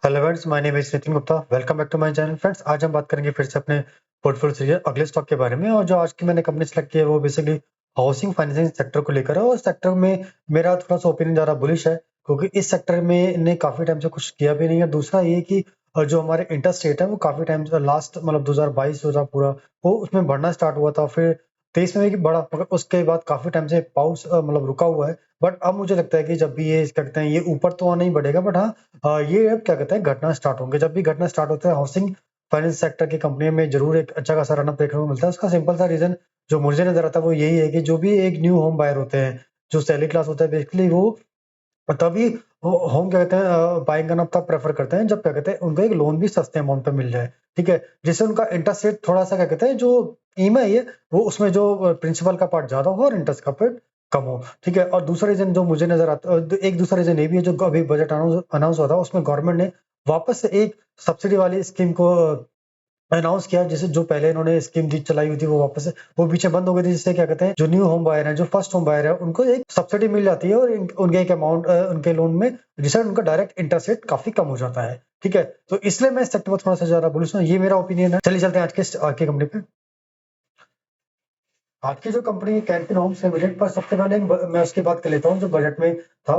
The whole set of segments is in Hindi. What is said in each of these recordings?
Hello friends, my name is Nitin Gupta. Welcome back to my channel. Friends, आज हम बात करेंगे फिर से अपने पोर्टफोलियो सीरीज अगले स्टॉक के बारे में। और जो आज की मैंने कंपनी सेलेक्ट की है वो बेसिकली हाउसिंग फाइनेंसिंग सेक्टर को लेकर है। और सेक्टर में मेरा थोड़ा सा ओपिनियन ज़्यादा बुलिश है, क्योंकि इस सेक्टर में ने काफ़ी टाइम से कुछ किया भी नहीं है। दूसरा ये कि जो हमारे इंटरेस्ट रेट है वो काफ़ी टाइम से लास्ट मतलब 2022 पूरा वो उसमें बढ़ना स्टार्ट हुआ था। फिर 23 में भी बढ़ा, मगर उसके बाद काफ़ी टाइम से पाउस मतलब रुका हुआ है। बट अब मुझे लगता है कि जब भी ये क्या कहते हैं ये ऊपर तो नहीं बढ़ेगा, बट हाँ, ये अब क्या कहते हैं घटना स्टार्ट होंगे। जब भी घटना स्टार्ट होता है हाउसिंग फाइनेंस सेक्टर की कंपनियों में जरूर एक अच्छा खासा रनअप देखने को मिलता है। उसका सिंपल सा रीजन जो मुझे नजर आता है वो यही है कि जो भी एक न्यू होम बायर होते हैं, जो सैलरी क्लास होता है, बेसिकली वो तभी होम क्या कहते हैं बाइंग करना तब प्रेफर करते हैं जब क्या कहते हैं उनको एक लोन भी सस्ते अमाउंट पे मिल जाए। ठीक है, जिससे उनका इंटरेस्ट रेट थोड़ा सा क्या कहते हैं जो ईएमआई है वो उसमें जो प्रिंसिपल का पार्ट ज्यादा हो और इंटरेस्ट का पार्ट कम हो। ठीक है, और दूसरा रीजन जो मुझे नजर आता एक दूसरा रीजन ये भी है, जो अभी बजट अनाउंस हुआ था उसमें गवर्नमेंट ने वापस से एक सब्सिडी वाली स्कीम को अनाउंस किया, जैसे जो पहले इन्होंने स्कीम दी चलाई हुई थी वो वापस से वो पीछे बंद हो गई थी। जिससे क्या कहते हैं जो न्यू होम बायर है, जो फर्स्ट होम बायर है, उनको एक सब्सिडी मिल जाती है और उनके एक अमाउंट उनके लोन में जिससे उनका डायरेक्ट इंटरेस्ट रेट काफी कम हो जाता है। ठीक है, तो इसलिए मैं इस सेक्टर पर थोड़ा सा ज्यादा बुलिश हूं। ये मेरा ओपिनियन है। चलिए चलते हैं आज की कंपनी पे। आज की जो कंपनी है कैंपिन होम्स लिमिटेड, पर सबसे पहले मैं उसकी बात कर लेता हूँ जो बजट में था।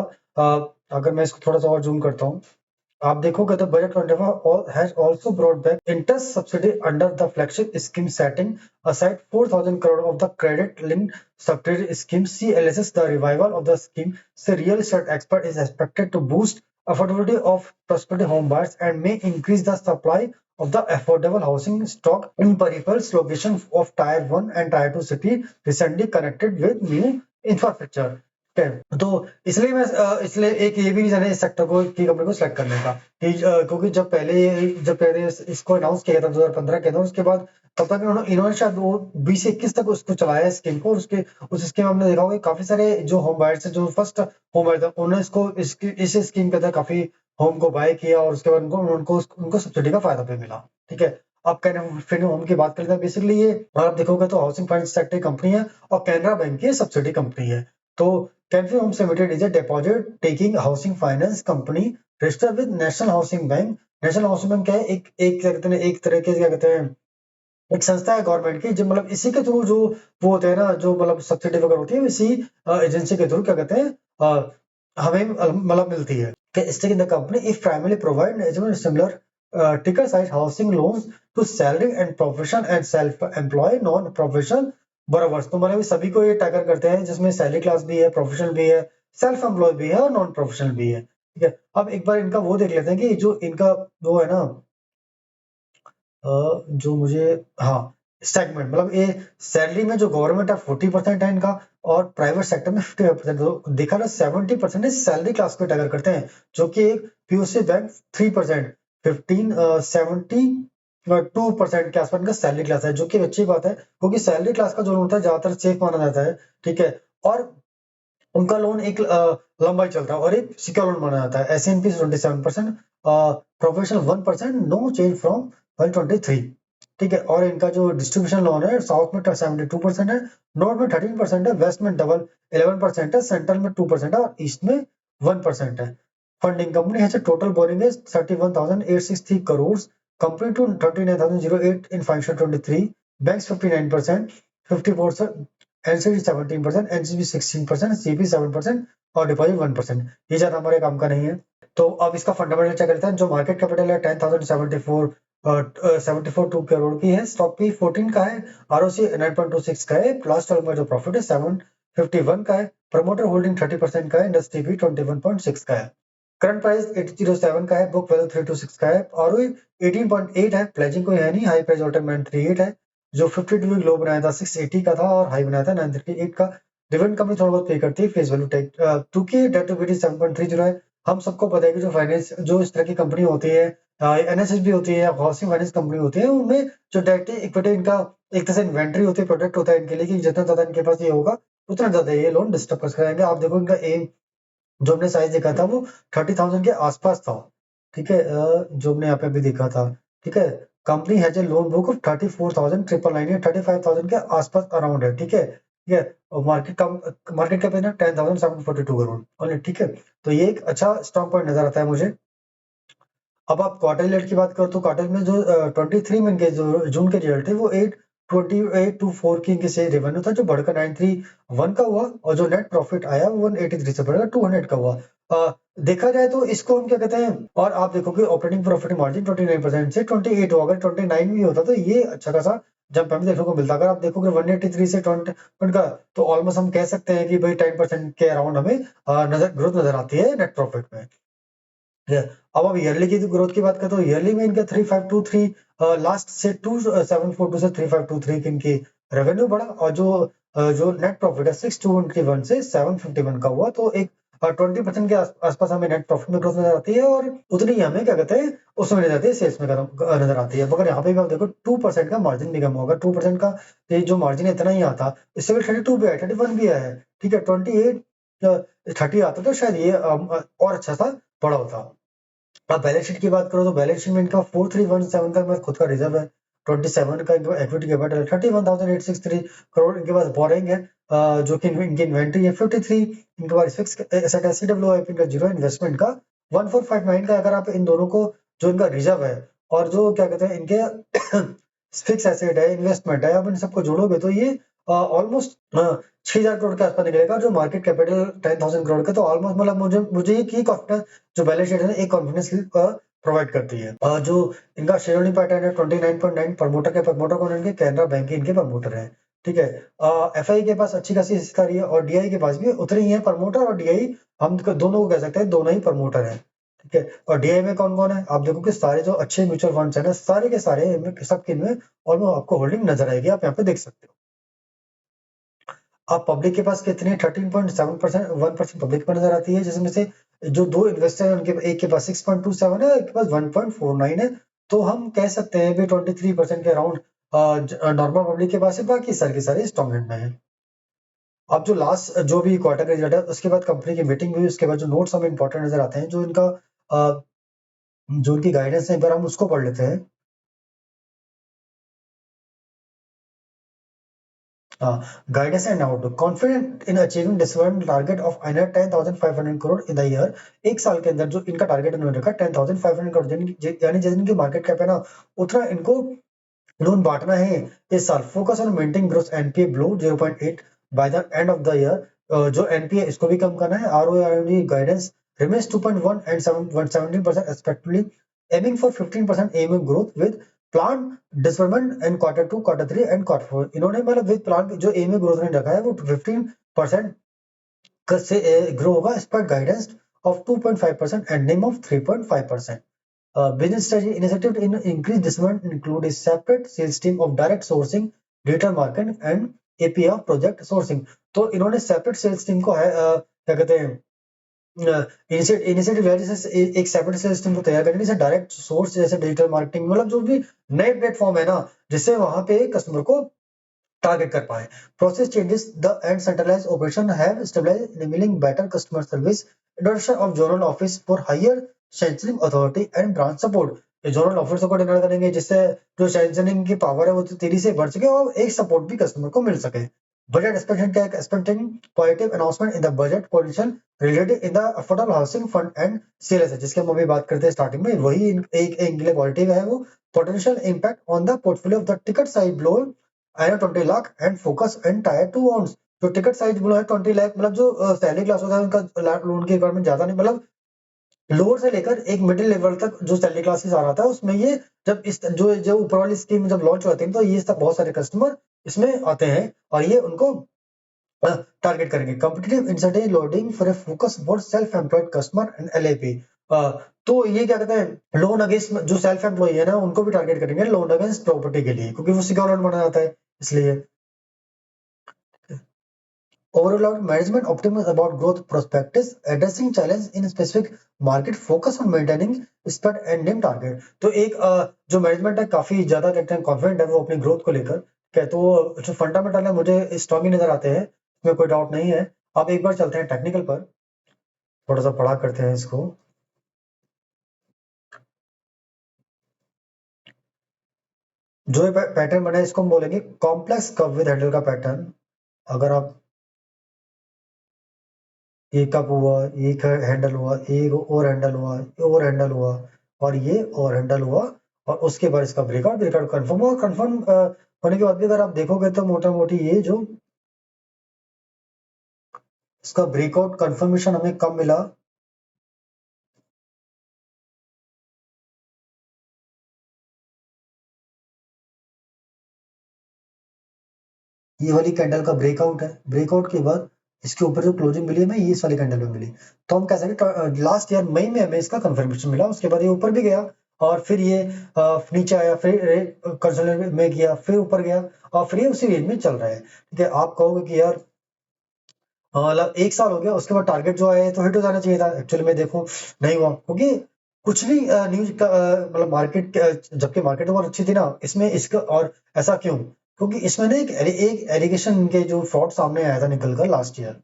अगर मैं इसको थोड़ा सा और जूम करता हूँ, आप देखोगे तो budget 25 has also brought back interest subsidy under the flagship scheme, setting aside 4,000 crore of the credit-linked subsidy scheme. CLSS, the revival of the scheme, say real estate expert, is expected to boost affordability of prospective home buyers and may increase the supply of the affordable housing stock in peripheral locations of Tier 1 and Tier 2 city recently connected with new infrastructure. तो इसलिए एक ये भी रीजन है इस सेक्टर को की कंपनी को सिलेक्ट करने का कि क्योंकि जब पहले इसको अनाउंस किया था 2015 के अंदर, उसके बाद तब तक इन्होंने शायद वो 20 से 21 तक उसको चलाया है स्कीम को। और उसके उस स्कीम में हमने देखा होगा काफी सारे जो होम बायर्स जो फर्स्ट होम बायर था उन्होंने इस स्कीम के तहत काफी होम को बाय किया और उसके बाद उनको उनको उनको सब्सिडी का फायदा भी मिला। ठीक है, अब फिर होम की बात करते हैं। बेसिकली ये आप देखोगे तो हाउसिंग फाइनेंस सेक्टर की कंपनी है और कैनरा बैंक की सब्सिडी कंपनी है। तो Canfi Homes Limited is a deposit-taking housing finance company registered with National Housing Bank. National housing bank क्या है? एक क्या कहते हैं एक तरह के क्या कहते हैं एक संस्था है गवर्नमेंट की, जो मतलब इसी के थ्रू जो वो होते हैं ना, जो मतलब सब्सिडी वगैरह होती है, इसी एजेंसी के थ्रू क्या कहते हैं हमें मतलब मिलती है। State in the company if primarily provide similar ticker size housing loans to salary and professional and self-employed non-professional borrowers। तो मतलब सभी को ये टैकल करते हैं, जिसमें सैलरी क्लास भी है, प्रोफेशनल भी है, सेल्फ एम्प्लॉय भी है और नॉन प्रोफेशनल भी है। ठीक है, अब एक बार इनका वो देख लेते हैं कि जो इनका वो है ना जो मुझे हाँ सेगमेंट मतलब ये सैलरी में जो गवर्नमेंट है 40% है इनका, और प्राइवेट सेक्टर में 55%। तो देखा ना 70% सैलरी क्लास को टैकल करते हैं, जो कि एक पीओसी बैंक 3% 2% के आसपास इनका सैलरी क्लास है, जो कि अच्छी बात है क्योंकि सैलरी क्लास का जो लोन होता है ज्यादातर सेफ माना जाता है। ठीक है, और उनका लोन एक लंबाई चलता है और एक सिक्योर लोन माना जाता है। SNP 27%, professional 1%, no change from 123। ठीक है, और इनका जो डिस्ट्रीब्यूशन लोन है साउथ में 72% है, नॉर्थ में 13% है, वेस्ट में डबल 11% है, सेंट्रल में 2% है और ईस्ट में 1% है। Funding company has a total boring is 31,863 crores compared to 39,008 in financial 23। banks 59%, 54 NCD 17%, NCB 16%, CB 7% और डिपॉजिट 1%। ये ज्यादा हमारे काम का नहीं है। तो अब इसका फंडामेंटल चेक करते हैं। जो मार्केट कैपिटल है 10,074 74 करोड़ की है, स्टॉक पी 14 का है, आरओसी 9.26 का है, लास्ट 12 में जो प्रॉफिट है 751 का है, प्रमोटर होल्डिंग 30% का है, इंडस्ट्री भी 21.6 का है, करंट प्राइस 807 का है, बुक वैल्यू 326 का है, आरओई 18.8 है, प्लेजिंग कोई है नहीं, हाई प्राइस ऑल टाइम 938 है, जो 52 वीक लो बनाया था 680 का था और हाई बनाया था 938 का। डिविडेंड कंपनी थोड़ा बहुत पे करती है, फेस वैल्यू टेक क्योंकि डेट टू इक्विटी 7.30 है। हम सबको पता है कि जो फाइनेंस जो इस तरह की कंपनी होती है, एनएसएसबी होती है, हाउसिंग फाइनेंस कंपनी होती है, उनमें जो डेट इक्विटी इनका एक तरह से इन्वेंट्री होती है, प्रोडक्ट होता है इनके लिए कि जितना ज्यादा इनके पास ये होगा उतना ज्यादा ये लोन डिस्टर्ब कराएंगे। आप देखो इनका एम जो हमने साइज देखा था वो 30,000 के आसपास था। ठीक है, जो हमने यहाँ पे अभी देखा था। ठीक है, company has a loan book of 34,999 या 35,000 के आसपास अराउंड है। ठीक है, ठीक है, और मार्केट कैप है ना 10,742 करोड़ ओनली। ठीक है, तो ये एक अच्छा स्ट्रॉन्ग पॉइंट नजर आता है मुझे। अब आप क्वार्टर रिजल्ट की बात करो तो क्वार्टर में जो 23 में इनके जो जून के रिजल्ट थे वो 82824 की इनके से रेवेन्यू था जो बढ़कर 931 का हुआ और जो नेट प्रॉफिट आया वो 183 से बढ़कर 200 का हुआ। देखा जाए तो इसको हम क्या कहते हैं, और आप देखोगे ऑपरेटिंग प्रॉफिट मार्जिन 29% से 28 हुआ। अगर 29 भी होता तो ये अच्छा खासा जंप हमें देखने को मिलता। अगर आप देखोगे 183 से 20 का, तो ऑलमोस्ट हम कह सकते हैं कि भाई 10% के अराउंड हमें ग्रोथ नजर आती है नेट प्रॉफिट में। अब ईयरली की ग्रोथ की बात करें तो ईयरली में इनका 3523 लास्ट से 2742 से 3523 की इनकी रेवेन्यू बढ़ा और जो नेट प्रॉफिट है 6221 से 751 का हुआ। तो एक 20% के आसपास हमें नेट प्रॉफिट में ग्रोथ नजर आती है और उतनी ही हमें क्या कहते हैं उसमें नजर आती है सेल्स में नजर आती है। मगर यहाँ पे भी आप देखो 2% का मार्जिन भी कम होगा। 2% का ये जो मार्जिन इतना ही आता, इससे भी 32 भी है, 31 भी आया है, ठीक है, 28 30 आता तो शायद ये और अच्छा सा बड़ा होता। आप बैलेंस शीट की बात करो तो बैलेंस शीट में इनका 4317 का खुद का रिजर्व है, 27 का इनका इक्विटी कैपिटल है, 31,863 करोड़ इनके पास बोरिंग है, जो कि इनकी इन्वेंट्री है 53 इनके पास फिक्स एसेट है, CWIP इनका जीरो, इन्वेस्टमेंट का 1459 का। अगर आप इन दोनों को जो इनका रिजर्व है और जो क्या कहते हैं इनके फिक्स एसेट है, इन्वेस्टमेंट है, आप इन सबको जोड़ोगे तो ये ऑलमोस्ट 6,000 करोड़ के आसपास निकलेगा। जो मार्केट कैपिटल 10,000 करोड़ का, तो ऑलमोस्ट मतलब मुझे ये कॉन्फिडेंस जो बैलेंस शीट है एक कॉन्फिडेंस प्रोवाइड करती है। जो इनका शेयर होल्डिंग पैटर्न है 29.9, प्रमोटर कौन है इनके, कैनरा बैंक के इनके प्रमोटर है, ठीक है। FI के पास अच्छी खासी हिस्सेदारी है और DI के पास भी उतनी ही है। प्रमोटर और DI हम दोनों को कह सकते हैं, दोनों ही प्रमोटर है, ठीक है। और DI में कौन कौन है, आप देखो कि सारे जो अच्छे म्यूचुअल फंड्स है ना, सारे के सारे सबके इनमें ऑलमोस्ट आपको होल्डिंग नजर आएगी, आप यहाँ पे देख सकते हो। अब पब्लिक के पास कितनी 13.7%, 1% पब्लिक पर नजर आती है, जिसमें से जो दो इन्वेस्टर है उनके एक के पास 6.27 है, एक के पास 1.49 है। तो हम कह सकते हैं कि 23% के अराउंड नॉर्मल पब्लिक के पास है, बाकी सारे के सारे स्ट्रॉन्ग हैंड में है। अब जो लास्ट जो भी क्वार्टर का रिजल्ट है उसके बाद कंपनी की मीटिंग हुई, उसके बाद जो नोट्स हमें इंपॉर्टेंट नजर आते हैं, जो इनका जो उनकी गाइडेंस है, एक बार हम उसको पढ़ लेते हैं। Guidance and outlook. Confident in achieving discerned target of 10,500 crore in the year. एक साल के अंदर जो इनका टारगेट इन्होंने रखा 10,500 करोड़, यानी जितनी इनकी मार्केट कैप है ना, उतना इनको लोन बांटना है इस साल। Focus on maintain growth NPA below 0.8 by the end of the year. जो NPA इसको भी कम करना है। ROE guidance remains 2.1 and 17% respectively, aiming for 15% AUM growth with plan disbursement in Q2, Q3 and Q4। इन्होंने मतलब विद प्लान जो एम ग्रोथ ने रखा है वो 15% से ग्रो होगा, इस पर guidance of 2.5% and name of 3.5%। Business strategy initiative in increase disbursement include a separate sales team of direct sourcing, digital marketing and API of project sourcing। तो इन्होंने सेपरेट सेल्स टीम को है क्या कहते हैं इनिशिएटिव है, जैसे एक सेपरेट सिस्टम को तैयार करके जैसे डायरेक्ट सोर्स, जैसे डिजिटल मार्केटिंग, मतलब जो भी नए प्लेटफॉर्म है ना, जिससे वहां पे कस्टमर को टारगेट कर पाए। Process changes the and centralise operation have stabilise enabling better customer service, introduction of zonal office for higher censoring authority and branch support. ये जोनल ऑफिसर को डिक्लेयर करेंगे जिससे जो सेंसरिंग की पावर है वो तेजी से बढ़ सके और एक सपोर्ट भी कस्टमर को मिल सके। बजट एक्सपेंशन क्या है, expecting positive announcement in the budget position related in the affordable housing fund and CLS, जिसके हम अभी बात करते हैं स्टार्टिंग में, वही एक इनके लिए पॉजिटिव है। वो potential impact on the portfolio of the ticket size below 20 lakh and focus and tier two ones. जो टिकट साइज बिलो है 20 लाख, मतलब जो सैलरी क्लास होता है उनका लोन की रिक्वायरमेंट ज्यादा नहीं, मतलब लोअर से लेकर एक मिडिल लेवल तक जो सैलरी क्लासेस आ रहा था उसमें ये जब इस जो जो ऊपर वाली स्कीम जब लॉन्च होती है तो ये सब बहुत सारे कस्टमर इसमें आते हैं और ये उनको टारगेट करेंगे। Competitive incentive loading for a focus for self employed customer and LAP। तो ये क्या कहते हैं, लोन अगेंस्ट जो सेल्फ एम्प्लॉय है ना उनको भी टारगेट करेंगे लोन अगेंस्ट प्रॉपर्टी के लिए, क्योंकि वो सिक्योर लोन बना जाता है इसलिए। Overall, management optimism about growth prospects, addressing challenge in specific market, focus on maintaining spread and NIM target। तो एक जो मैनेजमेंट है काफी ज्यादा कहते हैं कॉन्फिडेंट है वो अपनी ग्रोथ को लेकर। क्या तो जो फंडामेंटल है मुझे स्ट्रांग ही नजर आते हैं, इसमें कोई डाउट नहीं है। अब एक बार चलते हैं टेक्निकल पर, थोड़ा सा पढ़ा करते हैं इसको। जो ये पैटर्न बना है इसको हम बोलेंगे कॉम्प्लेक्स कर्व विद हैंडल का पैटर्न। अगर आप ये कप हुआ, एक हैंडल हुआ, एक और हैंडल हुआ, और हैंडल हुआ, और ये ओवर हैंडल हुआ और उसके बाद इसका ब्रेकआउट कंफर्म हुआ। कंफर्म होने के बाद भी अगर आप देखोगे तो मोटा मोटी ये जो इसका ब्रेकआउट कंफर्मेशन हमें कब मिला, ये वाली कैंडल का ब्रेकआउट है। ब्रेकआउट के बाद इसके ऊपर जो क्लोजिंग मिली हमें, ये इस वाली कैंडल में मिली। तो हम कह सकते लास्ट ईयर मई में हमें इसका कंफर्मेशन मिला। उसके बाद ये ऊपर भी गया और फिर ये नीचे आया, फिर कंसोलिडेट में गया, फिर ऊपर गया और फिर ये उसी रेंज में चल रहा है। ठीक है, आप कहोगे कि यार मतलब 1 साल हो गया, उसके बाद टारगेट जो आया है तो हिट हो जाना चाहिए था। एक्चुअली में देखो नहीं हुआ, क्योंकि कुछ भी न्यूज़ का मतलब मार्केट जबकि मार्केट बहुत अच्छी थी ना, इसमें इसका और ऐसा क्यों? क्योंकि इसमें ना एक एलिगेशन इनके जो फ्रॉड सामने आया था निकल कर लास्ट ईयर।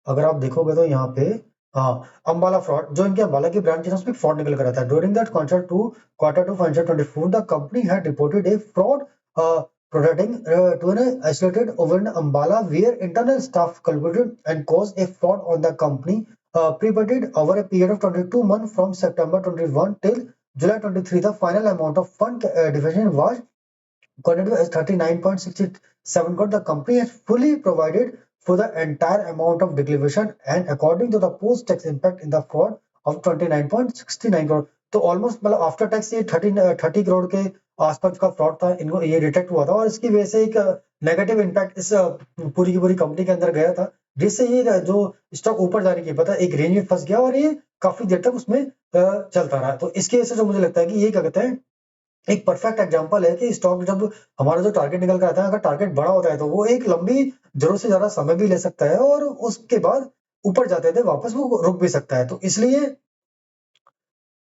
अगर आप देखोगे तो यहाँ पे हाँ, अंबाला फ्रॉड, जो इनके अंबाला की ब्रांच है उसमें फ्रॉड निकल कर आता है। During that quarter two financial 24 the company had reported a fraud protecting to an isolated over in Ambala where internal staff culprted and caused a fraud on the company prepaid over a period of 22 months from September 21 till July 23. The final amount of fund deficiency was quantity as 39.67 crore. The company has fully provided for the entire amount of declaration and according to the post-tax impact in the fraud of 29.69 crore. तो ऑलमोस्ट मतलब आफ्टर टैक्स ये 30 करोड़ के आसपास का फ्रॉड था, इनको ये डिटेक्ट हुआ था और इसकी वजह से एक नेगेटिव इम्पैक्ट इस पूरी की पूरी कंपनी के अंदर गया था, जिससे ये जो स्टॉक ऊपर जाने की पता एक रेंज में फंस गया और ये काफी देर तक उसमें चलता रहा। तो इसकी वजह से जो मुझे लगता है कि ये क्या कहते हैं, एक परफेक्ट एग्जांपल है कि स्टॉक जब हमारा जो टारगेट निकल कर आता है, अगर टारगेट बड़ा होता है तो वो एक लंबी जरूरत से ज्यादा समय भी ले सकता है और उसके बाद ऊपर जाते थे वापस वो रुक भी सकता है। तो इसलिए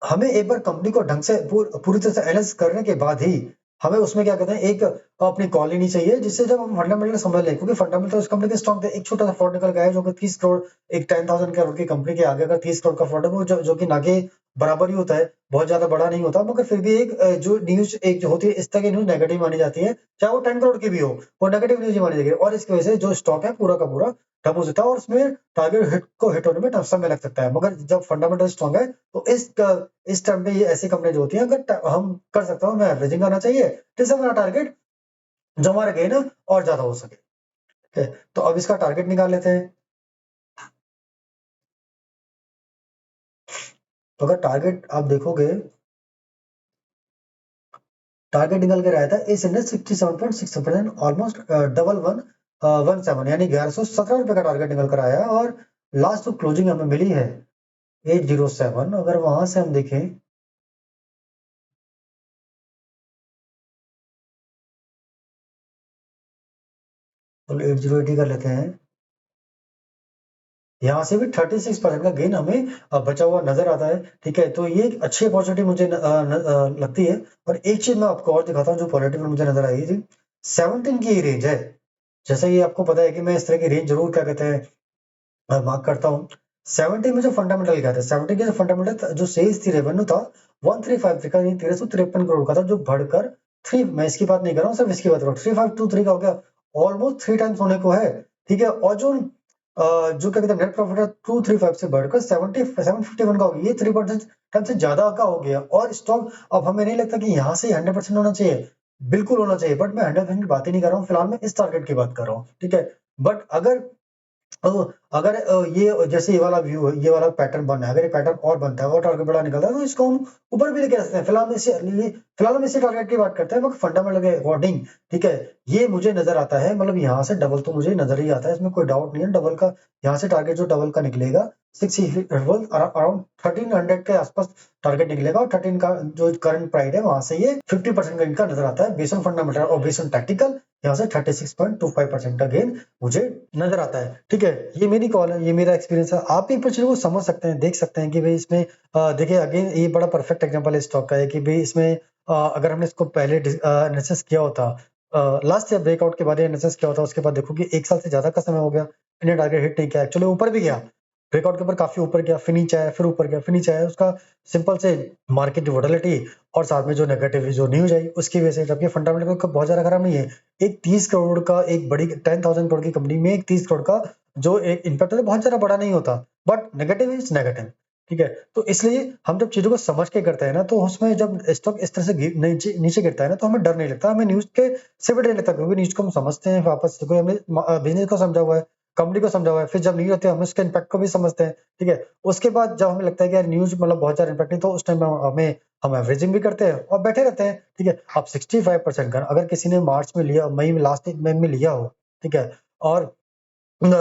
हमें एक बार कंपनी को ढंग से पूरी तरह से एनालिसिस करने के बाद ही हमें उसमें क्या कहते हैं एक अपनी कॉल लेनी चाहिए, जिससे जब हम फंडामेंटल समझ लें, क्योंकि फंडामेंटल उस कंपनी के स्टॉक थे, एक छोटा सा फ्रॉड निकल गया है जो कि 30 करोड़, एक 10,000 करोड़ की कंपनी के आगे अगर 30 करोड़ का फ्रॉड है वो जो कि ना के बराबर ही होता है, बहुत ज्यादा बड़ा नहीं होता, मगर फिर भी एक जो न्यूज एक जो होती है इस तरह की न्यूज नेगेटिव मानी जाती है, चाहे वो 10 करोड़ की भी हो, वो नेगेटिव न्यूज ही मानी जाएगी और इसकी वजह से जो स्टॉक है पूरा का पूरा डब हो जाता है और उसमें टारगेट हिट होने में समय लग सकता है। मगर जब फंडामेंटल स्ट्रॉन्ग है तो इस टाइम पे ये ऐसी कंपनी जो होती है, अगर हम कर सकता हूँ, हमें एवरेजिंग आना चाहिए जिससे हमारा टारगेट जो हमारा गेन है और ज्यादा हो सके। ठीक है, तो अब इसका टारगेट निकाल लेते हैं। तो अगर टारगेट आप देखोगे, टारगेट निकल के आया था इस इंडेक्स 67.6% ऑलमोस्ट डबल 117 यानी 1117 रुपए का टारगेट निकल कर आया और लास्ट जो क्लोजिंग हमें मिली है 807। अगर वहां से हम देखें तो 8080 कर लेते हैं, यहाँ से भी 36% का गेन हमें बचा हुआ नजर आता है। ठीक है, तो ये एक अच्छी अपॉर्चुनिटी मुझे लगती है। और एक चीज मैं आपको और दिखाता हूँ जो पॉलिटिकल मुझे नजर आई थी, 17 की रेंज है। जैसे ये आपको पता है कि मैं इस तरह की रेंज जरूर क्या कहते हैं मार्क करता हूँ। 17 में जो फंडामेंटल क्या था, 17 के जो फंडामेंटल जो सेल्स थी, रेवेन्यू था 135 का, 1353 करोड़ का था, जो बढ़कर थ्री, मैं इसकी बात नहीं कर रहा हूँ, सिर्फ इसकी बात कर रहा हूँ, 3523 का हो गया, ऑलमोस्ट 3 टाइम्स होने को है। ठीक है, और जो क्या कहते हैं नेट प्रॉफिट है 235 से बढ़कर 751 का हो गया, ये 3% टाइम से ज्यादा का हो गया। और स्टॉक अब हमें नहीं लगता कि यहाँ से 100% होना चाहिए, बिल्कुल होना चाहिए, बट मैं 100% की बात ही नहीं कर रहा हूँ, फिलहाल मैं इस टारगेट की बात कर रहा हूँ। ठीक है, बट अगर ये जैसे ये वाला व्यू है, ये वाला पैटर्न बना है, अगर ये पैटर्न और बनता है और टारगेट बड़ा निकलता है तो इसको हम ऊपर भी लेके आ सकते हैं। फिलहाल हम इसी टारगेट की बात करते हैं, मगर फंडामेंटल के अकॉर्डिंग ठीक है, ये मुझे नजर आता है, मतलब यहाँ से डबल तो मुझे नजर ही आता है, इसमें कोई डाउट नहीं है। डबल का यहाँ से टारगेट जो डबल का निकलेगा 6 अराउंड 1300 के आसपास टारगेट निकलेगा और 13 का जो करंट प्राइस है वहां से ये 50% का इनका नजर आता है। बेस्ड ऑन फंडामेंटल और बेस्ड ऑन टैक्टिकल यहाँ से 36.25% का गेन मुझे नजर आता है। ठीक है, ये मेरी कॉल है, ये मेरा एक्सपीरियंस है, आप एक चीज को समझ सकते हैं, देख सकते हैं कि भाई इसमें देखिए अगेन ये बड़ा परफेक्ट एग्जांपल है स्टॉक का है कि भाई इसमें अगर हमने इसको पहले एनालिसिस किया होता, लास्ट ईयर ब्रेकआउट के बाद एनालिसिस किया होता, उसके बाद देखो कि 1 साल से ज्यादा का समय हो गया, इन्हें टारगेट हिट नहीं किया, एक्चुअली ऊपर भी गया, ब्रेकआउट के ऊपर काफी ऊपर गया, फिर नीचे आया, फिर ऊपर गया, फिर नीचे आया, उसका सिंपल से मार्केट वोलेटिलिटी और साथ में जो नेगेटिव जो न्यूज आई उसकी वजह से, जबकि फंडामेंटल का बहुत ज्यादा खराब नहीं है। एक 30 करोड़ का एक बड़ी 10,000 करोड़ की कंपनी में एक 30 करोड़ का जो एक इम्पैक्ट होता है बहुत ज्यादा बड़ा नहीं होता, बट नेगेटिव इज नेगेटिव। ठीक है? तो इसलिए हम जब चीज़ों को समझ के करते हैं ना, तो उसमें जब स्टॉक इस तरह से नीचे नीचे गिरता है ना, तो हमें डर नहीं लगता, हमें न्यूज़ के से भी डर नहीं लगता, क्योंकि न्यूज़ को हम समझते हैं वापस से, कोई हमें बिज़नेस को समझा हुआ है, कंपनी को समझा हुआ है, फिर जब न्यूज़ आती है हम उसके इम्पैक्ट को भी समझते हैं, ठीक है? उसके बाद जब हमें लगता है कि यार न्यूज़ मतलब बहुत ज़्यादा इम्पैक्ट नहीं, तो उस टाइम हम एवरेजिंग भी करते हैं और बैठे रहते हैं, ठीक है? अब 65% का अगर किसी ने मार्च में लिया, मई में, लास्ट मई में लिया हो, ठीक है? और न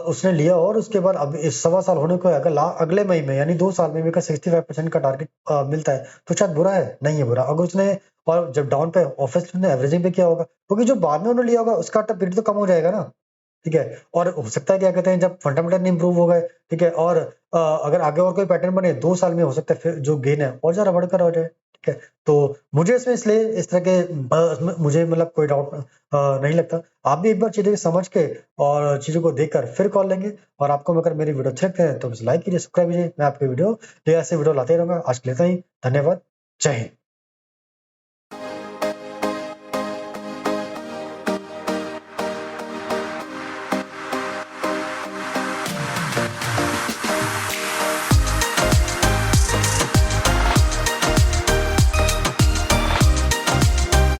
उसने लिया और उसके बाद अब इस सवा साल होने को है, अगर अगले मई में यानी 2 साल में भी अगर 65% का टारगेट मिलता है, तो शायद बुरा है? नहीं है बुरा। अगर उसने और जब डाउन पे ऑब्वियसली उसने एवरेजिंग भी किया होगा, क्योंकि जो बाद में उन्होंने लिया होगा उसका पीरियड तो कम हो जाएगा ना, ठीक है? और हो सकता है क्या कहते हैं जब फंडामेंटल इंप्रूव हो गए, ठीक है? और अगर आगे और कोई पैटर्न बने 2 साल में हो सकता है फिर जो गेन है और ज़्यादा बढ़कर हो जाए, ठीक है? तो मुझे इसमें इसलिए इस तरह के इसमें मुझे मतलब कोई डाउट नहीं लगता। आप भी एक बार चीज़ें समझ के और चीज़ों को देखकर फिर कॉल लेंगे, और आपको अगर मेरी वीडियो अच्छी लगती है तो बस लाइक कीजिए, सब्सक्राइब कीजिए। मैं आपकी वीडियो ये ऐसे वीडियो लाते ही रहूँगा। आज के लिए इतना ही। धन्यवाद। जय हिंद।